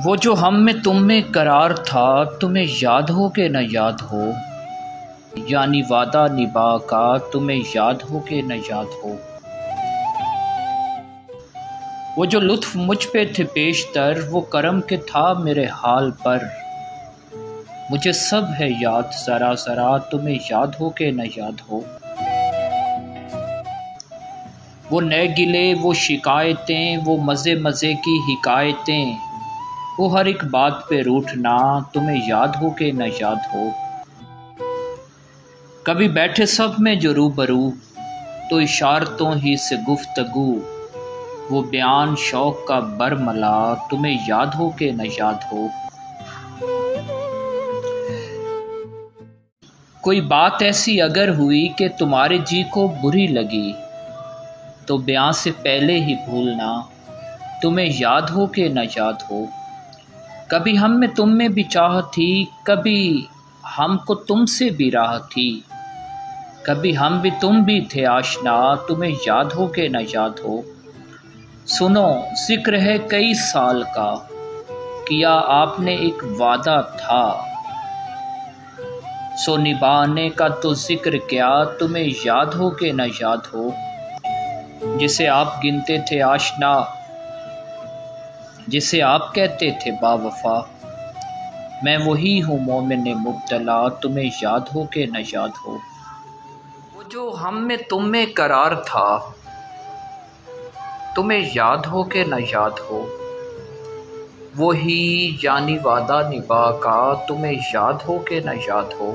وہ جو ہم میں تم میں قرار تھا، تمہیں یاد ہو کہ نہ یاد ہو، یعنی وعدہ نبھا کا تمہیں یاد ہو کہ نہ یاد ہو۔ وہ جو لطف مجھ پہ تھے پیشتر، وہ کرم کے تھا میرے حال پر، مجھے سب ہے یاد ذرا ذرا، تمہیں یاد ہو کہ نہ یاد ہو۔ وہ نئے گلے، وہ شکایتیں، وہ مزے مزے کی حکایتیں، وہ ہر ایک بات پہ روٹھنا، تمہیں یاد ہو کہ نہ یاد ہو۔ کبھی بیٹھے سب میں جو روبرو، تو اشارتوں ہی سے گفتگو، وہ بیان شوق کا برملا، تمہیں یاد ہو کہ نہ یاد ہو۔ کوئی بات ایسی اگر ہوئی کہ تمہارے جی کو بری لگی، تو بیان سے پہلے ہی بھولنا، تمہیں یاد ہو کہ نہ یاد ہو۔ کبھی ہم میں تم میں بھی چاہ تھی، کبھی ہم کو تم سے بھی راہ تھی، کبھی ہم بھی تم بھی تھے آشنا، تمہیں یاد ہو کہ نہ یاد ہو۔ سنو ذکر ہے کئی سال کا، کیا آپ نے ایک وعدہ تھا، سو نبھانے کا تو ذکر کیا، تمہیں یاد ہو کہ نہ یاد ہو۔ جسے آپ گنتے تھے آشنا، جسے آپ کہتے تھے با وفا، میں وہی ہوں مومن مبتلا، تمہیں یاد ہو کہ نہ یاد ہو۔ وہ جو ہم میں تم میں قرار تھا، تمہیں یاد ہو کہ نہ یاد ہو، وہی یعنی وعدہ نبھا کا، تمہیں یاد ہو کہ نہ یاد ہو۔